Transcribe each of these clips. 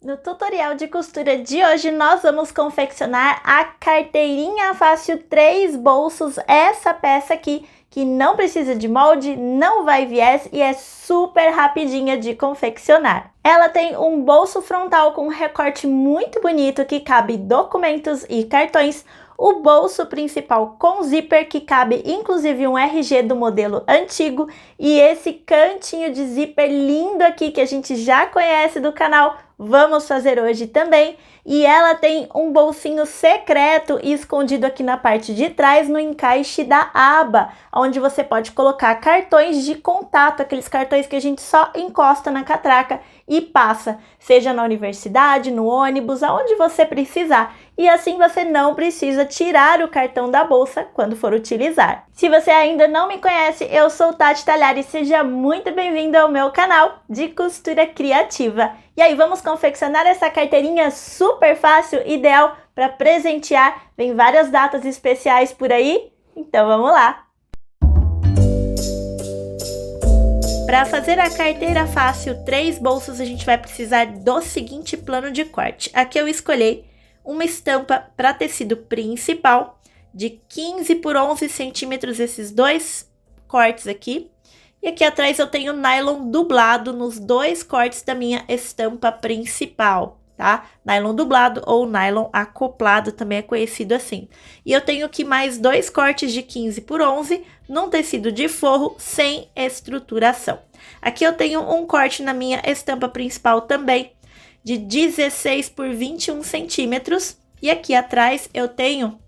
No tutorial de costura de hoje, nós vamos confeccionar a carteirinha fácil 3 bolsos, essa peça aqui, que não precisa de molde, não vai viés e é super rapidinha de confeccionar. Ela tem um bolso frontal com um recorte muito bonito que cabe documentos e cartões, o bolso principal com zíper que cabe inclusive um RG do modelo antigo e esse cantinho de zíper lindo aqui que a gente já conhece do canal, vamos fazer hoje também. E ela tem um bolsinho secreto escondido aqui na parte de trás no encaixe da aba, onde você pode colocar cartões de contato, aqueles cartões que a gente só encosta na catraca e passa, seja na universidade, no ônibus, aonde você precisar. E assim você não precisa tirar o cartão da bolsa quando for utilizar. Se você ainda não me conhece, eu sou Tati Talhari e seja muito bem-vindo ao meu canal de costura criativa. E aí, vamos confeccionar essa carteirinha super fácil, ideal para presentear. Vem várias datas especiais por aí, então vamos lá! Para fazer a carteira fácil 3 bolsos, a gente vai precisar do seguinte plano de corte. Aqui eu escolhi uma estampa para tecido principal de 15 por 11 centímetros, esses dois cortes aqui. E aqui atrás eu tenho nylon dublado nos 2 cortes da minha estampa principal, tá? Nylon dublado ou nylon acoplado também é conhecido assim. E eu tenho aqui mais 2 cortes de 15 por 11 num tecido de forro sem estruturação. Aqui eu tenho um corte na minha estampa principal também de 16 por 21 centímetros. E aqui atrás eu tenho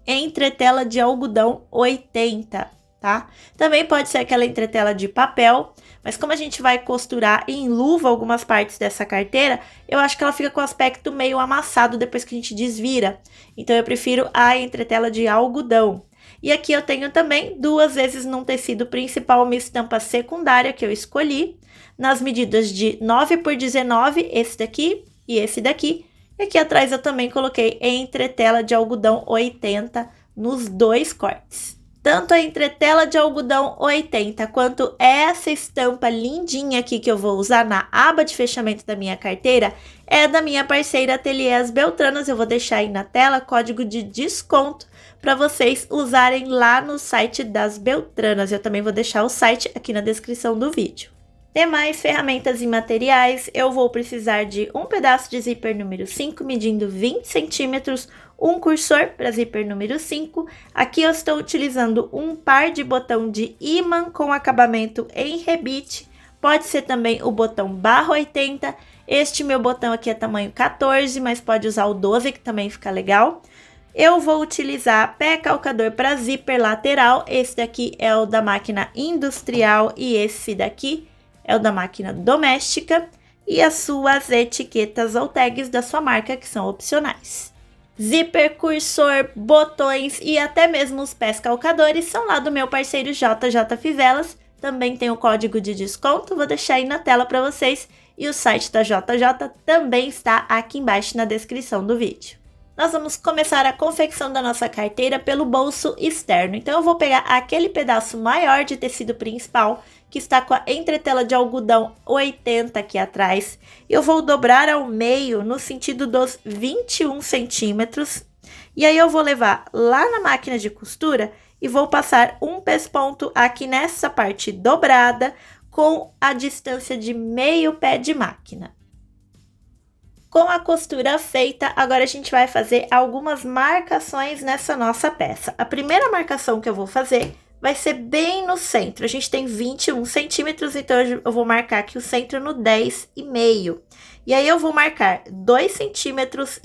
entretela de algodão 80, tá? Também pode ser aquela entretela de papel, mas como a gente vai costurar em luva algumas partes dessa carteira, eu acho que ela fica com o aspecto meio amassado depois que a gente desvira. Então eu prefiro a entretela de algodão. E aqui eu tenho também 2 vezes num tecido principal uma estampa secundária que eu escolhi, nas medidas de 9 por 19, esse daqui e esse daqui. E aqui atrás eu também coloquei entretela de algodão 80 nos 2 cortes. Tanto a entretela de algodão 80 quanto essa estampa lindinha aqui que eu vou usar na aba de fechamento da minha carteira é da minha parceira Ateliê As Beltranas. Eu vou deixar aí na tela código de desconto para vocês usarem lá no site das Beltranas. Eu também vou deixar o site aqui na descrição do vídeo. Demais ferramentas e materiais, eu vou precisar de um pedaço de zíper número 5, medindo 20 centímetros, um cursor para zíper número 5. Aqui eu estou utilizando um par de botão de ímã com acabamento em rebite, pode ser também o botão barra 80, este meu botão aqui é tamanho 14, mas pode usar o 12 que também fica legal. Eu vou utilizar pé calcador para zíper lateral, esse daqui é o da máquina industrial e esse daqui é o da máquina doméstica, e as suas etiquetas ou tags da sua marca, que são opcionais. Zíper, cursor, botões e até mesmo os pés calcadores são lá do meu parceiro JJ Fivelas. Também tem o código de desconto, vou deixar aí na tela para vocês. E o site da JJ também está aqui embaixo na descrição do vídeo. Nós vamos começar a confecção da nossa carteira pelo bolso externo. Então eu vou pegar aquele pedaço maior de tecido principal, que está com a entretela de algodão 80 aqui atrás. Eu vou dobrar ao meio no sentido dos 21 centímetros. E aí eu vou levar lá na máquina de costura e vou passar um pesponto aqui nessa parte dobrada com a distância de meio pé de máquina. Com a costura feita, agora a gente vai fazer algumas marcações nessa nossa peça. A primeira marcação que eu vou fazer vai ser bem no centro. A gente tem 21 centímetros, então eu vou marcar aqui o centro no 10,5. E aí eu vou marcar 2,5 centímetros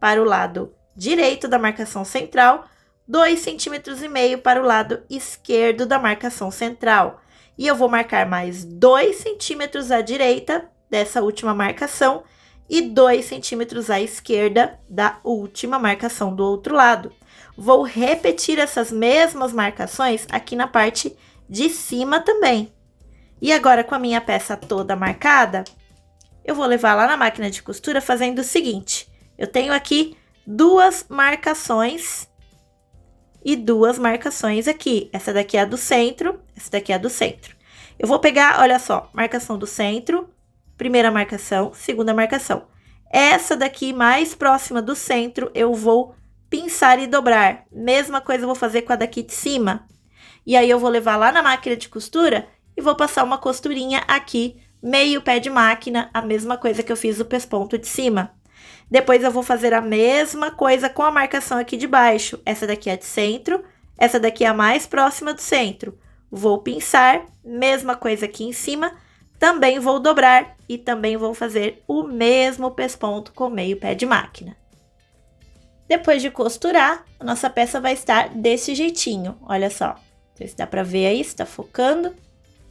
para o lado direito da marcação central, 2,5 centímetros para o lado esquerdo da marcação central. E eu vou marcar mais 2 centímetros à direita dessa última marcação e 2 centímetros à esquerda da última marcação do outro lado. Vou repetir essas mesmas marcações aqui na parte de cima também. E agora, com a minha peça toda marcada, eu vou levar lá na máquina de costura fazendo o seguinte. Eu tenho aqui 2 marcações e 2 marcações aqui. Essa daqui é a do centro, essa daqui é a do centro. Eu vou pegar, olha só, marcação do centro, primeira marcação, segunda marcação. Essa daqui mais próxima do centro, eu vou pinçar e dobrar. Mesma coisa eu vou fazer com a daqui de cima. E aí eu vou levar lá na máquina de costura e vou passar uma costurinha aqui, meio pé de máquina, a mesma coisa que eu fiz o pesponto de cima. Depois eu vou fazer a mesma coisa com a marcação aqui de baixo. Essa daqui é de centro, essa daqui é a mais próxima do centro. Vou pinçar, mesma coisa aqui em cima, também vou dobrar e também vou fazer o mesmo pesponto com meio pé de máquina. Depois de costurar, a nossa peça vai estar desse jeitinho, olha só. Não sei se dá pra ver aí, se tá focando.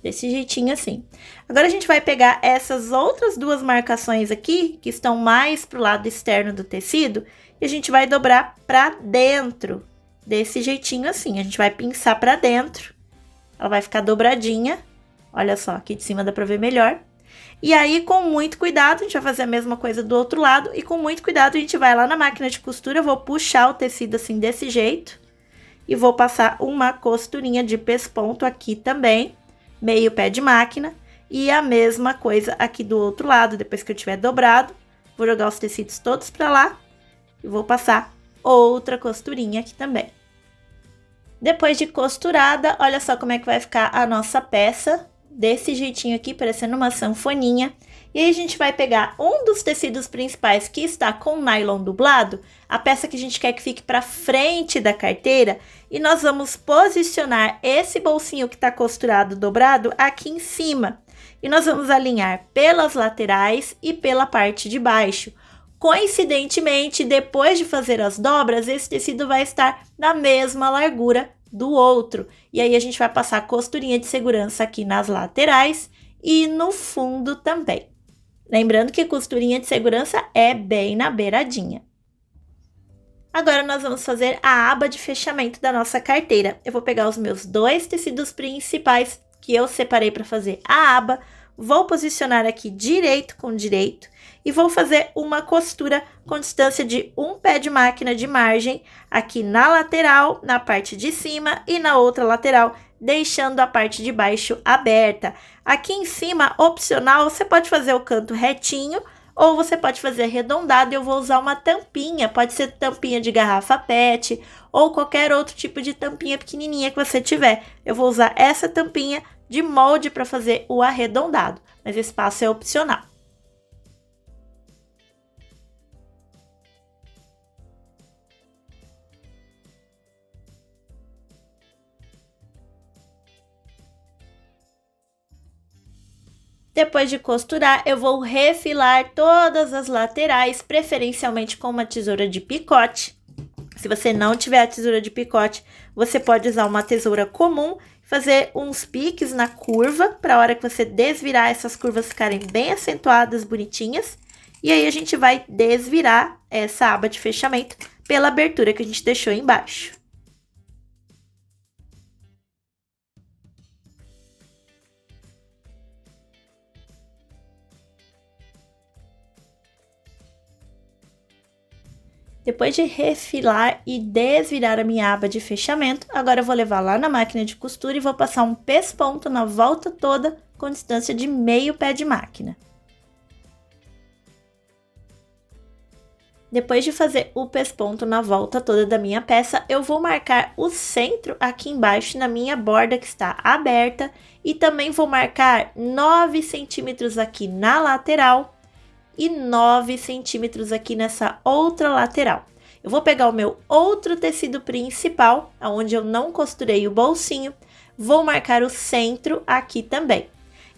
Desse jeitinho assim. Agora a gente vai pegar essas outras duas marcações aqui, que estão mais pro lado externo do tecido, e a gente vai dobrar pra dentro, desse jeitinho assim. A gente vai pinçar pra dentro, ela vai ficar dobradinha. Olha só, aqui de cima dá pra ver melhor. E aí, com muito cuidado, a gente vai fazer a mesma coisa do outro lado, e com muito cuidado a gente vai lá na máquina de costura, eu vou puxar o tecido assim desse jeito, e vou passar uma costurinha de pesponto aqui também, meio pé de máquina, e a mesma coisa aqui do outro lado. Depois que eu tiver dobrado, vou jogar os tecidos todos pra lá e vou passar outra costurinha aqui também. Depois de costurada, olha só como é que vai ficar a nossa peça, desse jeitinho aqui, parecendo uma sanfoninha. E aí a gente vai pegar um dos tecidos principais que está com nylon dublado, a peça que a gente quer que fique para frente da carteira, e nós vamos posicionar esse bolsinho que está costurado dobrado aqui em cima. E nós vamos alinhar pelas laterais e pela parte de baixo. Coincidentemente, depois de fazer as dobras, esse tecido vai estar na mesma largura do outro. E aí a gente vai passar costurinha de segurança aqui nas laterais e no fundo também. Lembrando que costurinha de segurança é bem na beiradinha. Agora nós vamos fazer a aba de fechamento da nossa carteira. Eu vou pegar os meus dois tecidos principais que eu separei para fazer a aba, vou posicionar aqui direito com direito e vou fazer uma costura com distância de um pé de máquina de margem aqui na lateral, na parte de cima e na outra lateral, deixando a parte de baixo aberta. Aqui em cima, opcional, você pode fazer o canto retinho ou você pode fazer arredondado. Eu vou usar uma tampinha, pode ser tampinha de garrafa PET ou qualquer outro tipo de tampinha pequenininha que você tiver. Eu vou usar essa tampinha de molde para fazer o arredondado, mas esse passo é opcional. Depois de costurar, eu vou refilar todas as laterais, preferencialmente com uma tesoura de picote. Se você não tiver a tesoura de picote, você pode usar uma tesoura comum, fazer uns piques na curva, para a hora que você desvirar, essas curvas ficarem bem acentuadas, bonitinhas. E aí a gente vai desvirar essa aba de fechamento pela abertura que a gente deixou embaixo. Depois de refilar e desvirar a minha aba de fechamento, agora eu vou levar lá na máquina de costura e vou passar um pesponto na volta toda com distância de meio pé de máquina. Depois de fazer o pesponto na volta toda da minha peça, eu vou marcar o centro aqui embaixo na minha borda que está aberta e também vou marcar 9 centímetros aqui na lateral e 9 centímetros aqui nessa outra lateral. Eu vou pegar o meu outro tecido principal, onde eu não costurei o bolsinho, vou marcar o centro aqui também.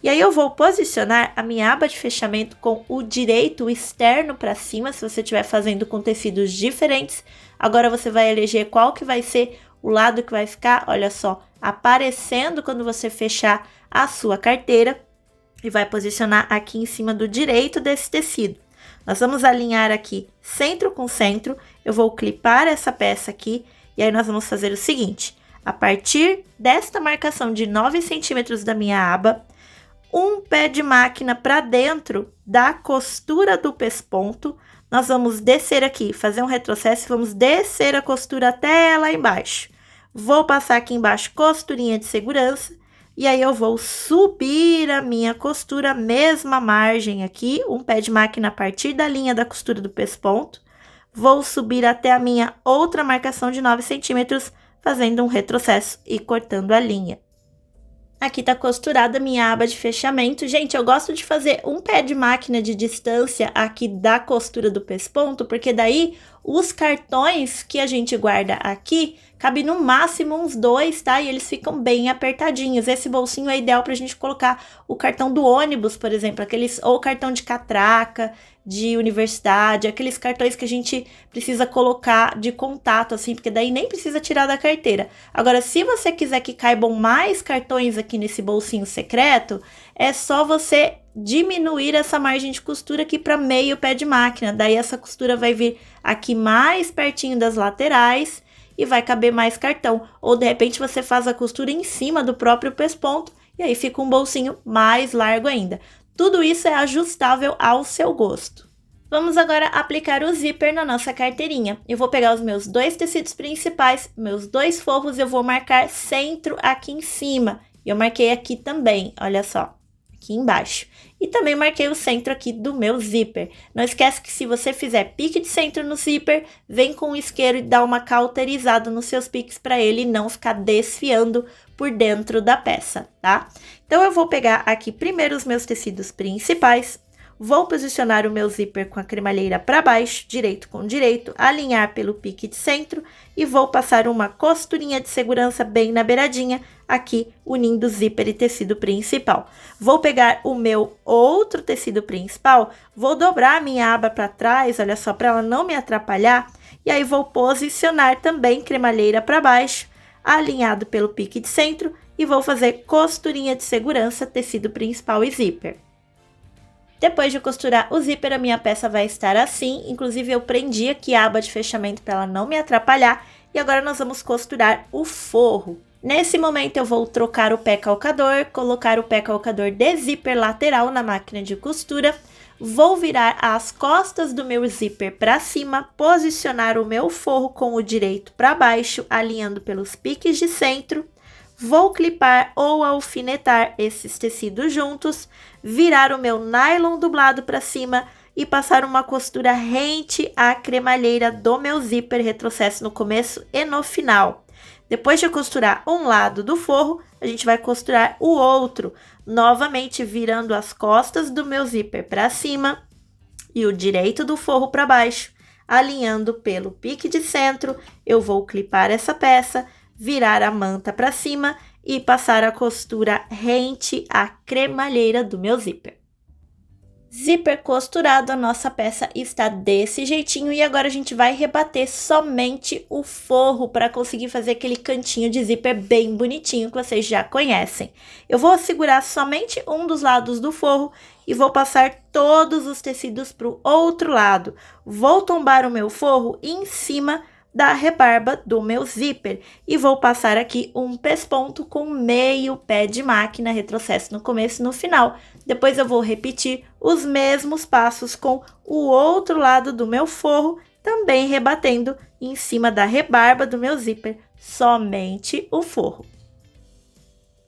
E aí eu vou posicionar a minha aba de fechamento com o direito externo para cima, se você estiver fazendo com tecidos diferentes. Agora você vai eleger qual que vai ser o lado que vai ficar, olha só, aparecendo quando você fechar a sua carteira. E vai posicionar aqui em cima do direito desse tecido. Nós vamos alinhar aqui centro com centro, eu vou clipar essa peça aqui, e aí nós vamos fazer o seguinte, a partir desta marcação de 9 centímetros da minha aba, um pé de máquina para dentro da costura do pesponto, nós vamos descer aqui, fazer um retrocesso, vamos descer a costura até lá embaixo. Vou passar aqui embaixo costurinha de segurança, E aí eu vou subir a minha costura, mesma margem aqui, um pé de máquina a partir da linha da costura do pesponto. Vou subir até a minha outra marcação de 9 centímetros, fazendo um retrocesso e cortando a linha. Aqui tá costurada a minha aba de fechamento. Gente, eu gosto de fazer um pé de máquina de distância aqui da costura do pesponto, porque daí os cartões que a gente guarda aqui, cabe no máximo uns 2, tá? E eles ficam bem apertadinhos. Esse bolsinho é ideal pra gente colocar o cartão do ônibus, por exemplo, ou cartão de catraca, de universidade, aqueles cartões que a gente precisa colocar de contato, assim, porque daí nem precisa tirar da carteira. Agora, se você quiser que caibam mais cartões aqui nesse bolsinho secreto, é só você diminuir essa margem de costura aqui para meio pé de máquina. Daí essa costura vai vir aqui mais pertinho das laterais e vai caber mais cartão. Ou de repente você faz a costura em cima do próprio pesponto e aí fica um bolsinho mais largo ainda. Tudo isso é ajustável ao seu gosto. Vamos agora aplicar o zíper na nossa carteirinha. Eu vou pegar os meus 2 tecidos principais, meus 2 forros, eu vou marcar centro aqui em cima. E eu marquei aqui também, olha só, aqui embaixo. E também marquei o centro aqui do meu zíper. Não esquece que se você fizer pique de centro no zíper, vem com o isqueiro e dá uma cauterizada nos seus piques para ele não ficar desfiando por dentro da peça, tá? Então, eu vou pegar aqui primeiro os meus tecidos principais, vou posicionar o meu zíper com a cremalheira para baixo, direito com direito, alinhar pelo pique de centro e vou passar uma costurinha de segurança bem na beiradinha, aqui unindo zíper e tecido principal. Vou pegar o meu outro tecido principal, vou dobrar a minha aba para trás, olha só, para ela não me atrapalhar, e aí vou posicionar também cremalheira para baixo, alinhado pelo pique de centro, e vou fazer costurinha de segurança, tecido principal e zíper. Depois de costurar o zíper, a minha peça vai estar assim, inclusive eu prendi aqui a aba de fechamento para ela não me atrapalhar, e agora nós vamos costurar o forro. Nesse momento eu vou trocar o pé calcador, colocar o pé calcador de zíper lateral na máquina de costura, vou virar as costas do meu zíper para cima, posicionar o meu forro com o direito para baixo, alinhando pelos piques de centro, vou clipar ou alfinetar esses tecidos juntos, virar o meu nylon dublado para cima e passar uma costura rente à cremalheira do meu zíper, retrocesso no começo e no final. Depois de costurar um lado do forro, a gente vai costurar o outro, novamente virando as costas do meu zíper para cima e o direito do forro para baixo, alinhando pelo pique de centro. Eu vou clipar essa peça, virar a manta para cima e passar a costura rente à cremalheira do meu zíper. Zíper costurado, a nossa peça está desse jeitinho e agora a gente vai rebater somente o forro para conseguir fazer aquele cantinho de zíper bem bonitinho que vocês já conhecem. Eu vou segurar somente um dos lados do forro e vou passar todos os tecidos para o outro lado. Vou tombar o meu forro em cima da rebarba do meu zíper e vou passar aqui um pesponto com meio pé de máquina, retrocesso no começo e no final. Depois eu vou repetir os mesmos passos com o outro lado do meu forro, também rebatendo em cima da rebarba do meu zíper, somente o forro.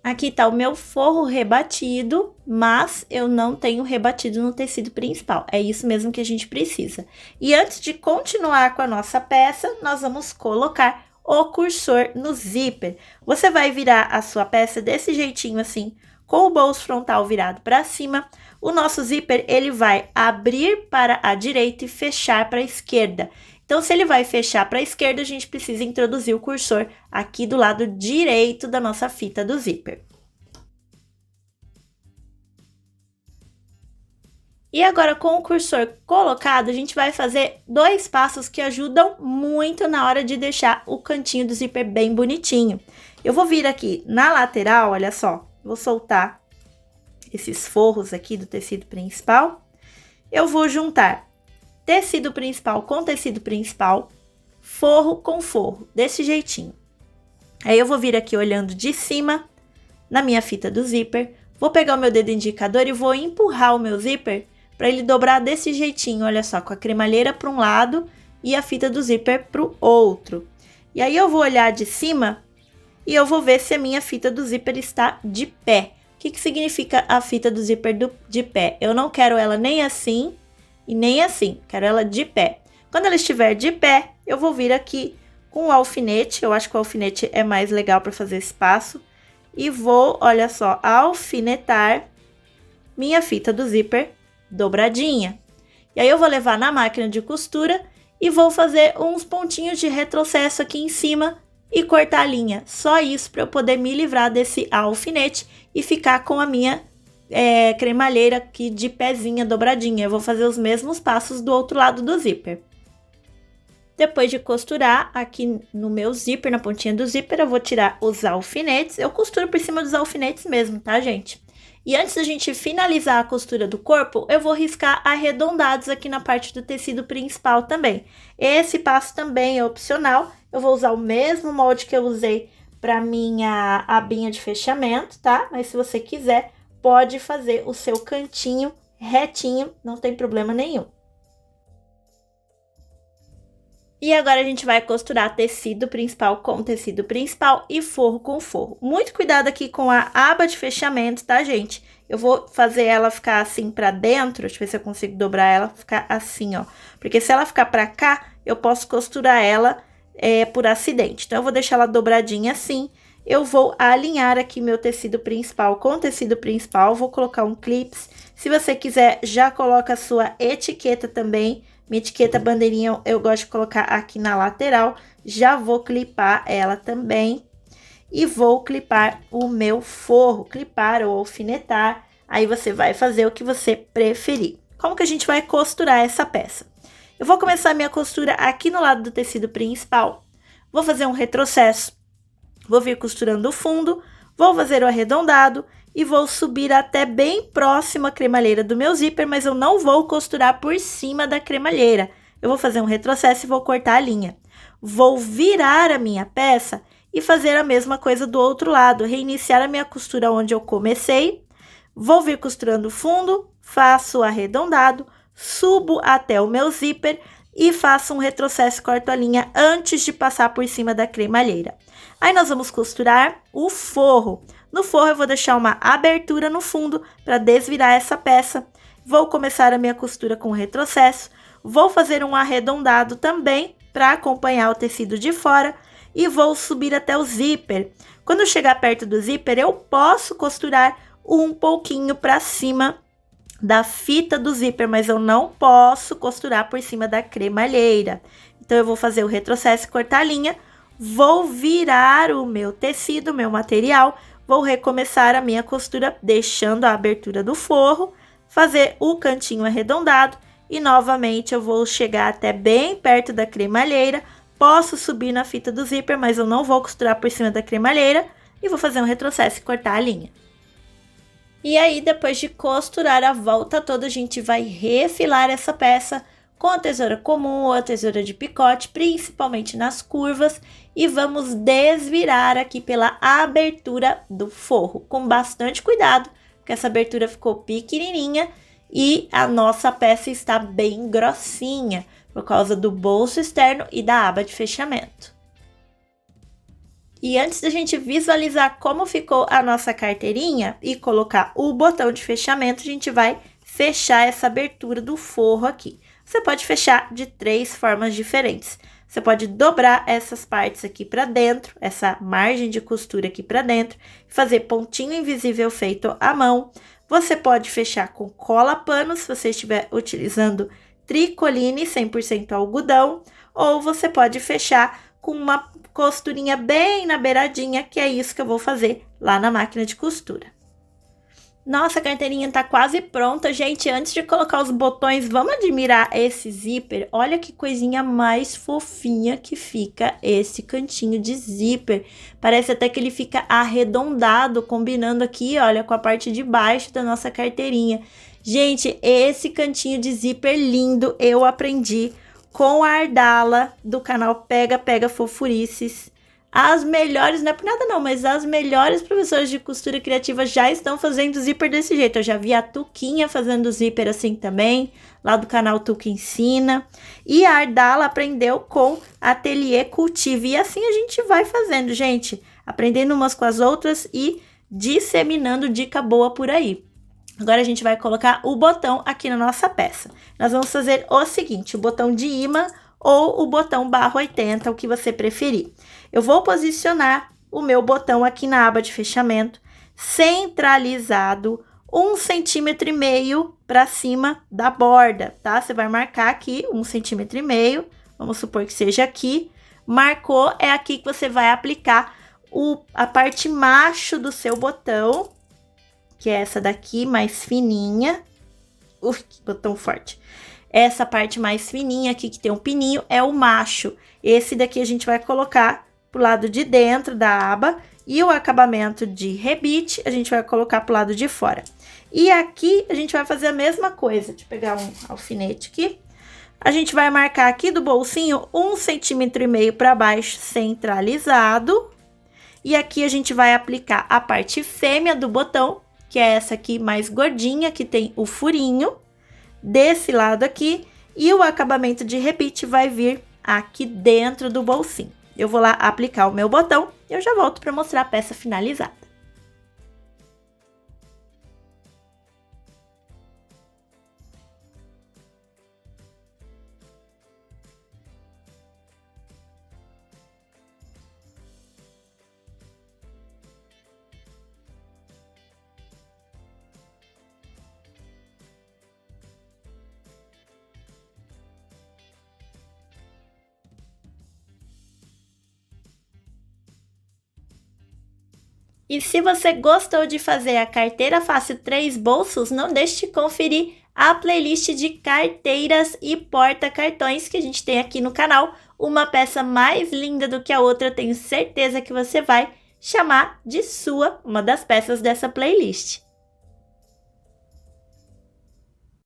Aqui tá o meu forro rebatido, mas eu não tenho rebatido no tecido principal. É isso mesmo que a gente precisa. E antes de continuar com a nossa peça, nós vamos colocar o cursor no zíper. Você vai virar a sua peça desse jeitinho assim, com o bolso frontal virado para cima. O nosso zíper, ele vai abrir para a direita e fechar para a esquerda. Então, se ele vai fechar para a esquerda, a gente precisa introduzir o cursor aqui do lado direito da nossa fita do zíper. E agora, com o cursor colocado, a gente vai fazer 2 passos que ajudam muito na hora de deixar o cantinho do zíper bem bonitinho. Eu vou vir aqui na lateral, olha só, vou soltar esses forros aqui do tecido principal. Eu vou juntar tecido principal com tecido principal, forro com forro, desse jeitinho. Aí eu vou vir aqui olhando de cima na minha fita do zíper, vou pegar o meu dedo indicador e vou empurrar o meu zíper para ele dobrar desse jeitinho, olha só, com a cremalheira para um lado e a fita do zíper para o outro. E aí eu vou olhar de cima e eu vou ver se a minha fita do zíper está de pé. O que significa a fita do zíper de pé? Eu não quero ela nem assim e nem assim, quero ela de pé. Quando ela estiver de pé, eu vou vir aqui com o alfinete, eu acho que o alfinete é mais legal para fazer esse passo, e vou, olha só, alfinetar minha fita do zíper dobradinha. E aí eu vou levar na máquina de costura e vou fazer uns pontinhos de retrocesso aqui em cima e cortar a linha. Só isso para eu poder me livrar desse alfinete e ficar com a minha cremalheira aqui de pezinha dobradinha. Eu vou fazer os mesmos passos do outro lado do zíper. Depois de costurar aqui no meu zíper, na pontinha do zíper, eu vou tirar os alfinetes. Eu costuro por cima dos alfinetes mesmo, tá, gente? E antes da gente finalizar a costura do corpo, eu vou riscar arredondados aqui na parte do tecido principal também. Esse passo também é opcional. Eu vou usar o mesmo molde que eu usei para minha abinha de fechamento, tá? Mas se você quiser, pode fazer o seu cantinho retinho, não tem problema nenhum. E agora a gente vai costurar tecido principal com tecido principal e forro com forro. Muito cuidado aqui com a aba de fechamento, tá, gente? Eu vou fazer ela ficar assim pra dentro, deixa eu ver se eu consigo dobrar ela, ficar assim, ó. Porque se ela ficar pra cá, eu posso costurar ela por acidente. Então, eu vou deixar ela dobradinha assim. Eu vou alinhar aqui meu tecido principal com o tecido principal, vou colocar um clips. Se você quiser, já coloca a sua etiqueta também. Minha etiqueta bandeirinha eu gosto de colocar aqui na lateral. Já vou clipar ela também. E vou clipar o meu forro. Clipar ou alfinetar. Aí você vai fazer o que você preferir. Como que a gente vai costurar essa peça? Eu vou começar a minha costura aqui no lado do tecido principal. Vou fazer um retrocesso. Vou vir costurando o fundo. Vou fazer o arredondado. E vou subir até bem próximo à cremalheira do meu zíper, mas eu não vou costurar por cima da cremalheira. Eu vou fazer um retrocesso e vou cortar a linha. Vou virar a minha peça e fazer a mesma coisa do outro lado, reiniciar a minha costura onde eu comecei. Vou vir costurando o fundo, faço o arredondado, subo até o meu zíper e faço um retrocesso e corto a linha antes de passar por cima da cremalheira. Aí nós vamos costurar o forro. No forro eu vou deixar uma abertura no fundo para desvirar essa peça. Vou começar a minha costura com retrocesso. Vou fazer um arredondado também para acompanhar o tecido de fora. E vou subir até o zíper. Quando eu chegar perto do zíper, eu posso costurar um pouquinho para cima da fita do zíper, mas eu não posso costurar por cima da cremalheira. Então, eu vou fazer o retrocesso e cortar a linha. Vou virar o meu tecido, meu material. Vou recomeçar a minha costura, deixando a abertura do forro, fazer o cantinho arredondado e novamente eu vou chegar até bem perto da cremalheira. Posso subir na fita do zíper, mas eu não vou costurar por cima da cremalheira e vou fazer um retrocesso e cortar a linha. E aí, depois de costurar a volta toda, a gente vai refilar essa peça com a tesoura comum ou a tesoura de picote, principalmente nas curvas, e vamos desvirar aqui pela abertura do forro, com bastante cuidado, porque essa abertura ficou pequenininha e a nossa peça está bem grossinha, por causa do bolso externo e da aba de fechamento. E antes da gente visualizar como ficou a nossa carteirinha e colocar o botão de fechamento, a gente vai fechar essa abertura do forro aqui. Você pode fechar de 3 formas diferentes. Você pode dobrar essas partes aqui para dentro, essa margem de costura aqui para dentro, fazer pontinho invisível feito à mão. Você pode fechar com cola pano, se você estiver utilizando tricoline 100% algodão, ou você pode fechar com uma costurinha bem na beiradinha, que é isso que eu vou fazer lá na máquina de costura. Nossa, a carteirinha tá quase pronta, gente. Antes de colocar os botões, vamos admirar esse zíper. Olha que coisinha mais fofinha que fica esse cantinho de zíper. Parece até que ele fica arredondado, combinando aqui, olha, com a parte de baixo da nossa carteirinha. Gente, esse cantinho de zíper lindo eu aprendi com a Ardala do canal Pega Pega Fofurices. As melhores, não é por nada não, mas as melhores professoras de costura criativa já estão fazendo zíper desse jeito. Eu já vi a Tuquinha fazendo zíper assim também, lá do canal Tuca Ensina. E a Ardala aprendeu com Ateliê Cultive. E assim a gente vai fazendo, gente. aprendendo umas com as outras e disseminando dica boa por aí. Agora, a gente vai colocar o botão aqui na nossa peça. Nós vamos fazer o seguinte, o botão de imã ou o botão barra 80, o que você preferir. Eu vou posicionar o meu botão aqui na aba de fechamento, centralizado, 1,5 centímetro para cima da borda, tá? Você vai marcar aqui 1,5 centímetro, vamos supor que seja aqui. Marcou, é aqui que você vai aplicar a parte macho do seu botão, que é essa daqui, mais fininha. Que botão forte. Essa parte mais fininha aqui, que tem um pininho, é o macho. Esse daqui a gente vai colocar pro lado de dentro da aba. E o acabamento de rebite, a gente vai colocar pro lado de fora. E aqui, a gente vai fazer a mesma coisa. Deixa eu pegar um alfinete aqui. A gente vai marcar aqui do bolsinho 1,5 centímetro para baixo, centralizado. E aqui a gente vai aplicar a parte fêmea do botão, que é essa aqui mais gordinha, que tem o furinho. Desse lado aqui, e o acabamento de rebite vai vir aqui dentro do bolsinho. Eu vou lá aplicar o meu botão e eu já volto para mostrar a peça finalizada. E se você gostou de fazer a carteira fácil 3 bolsos, não deixe de conferir a playlist de carteiras e porta-cartões que a gente tem aqui no canal. Uma peça mais linda do que a outra, eu tenho certeza que você vai chamar de sua uma das peças dessa playlist.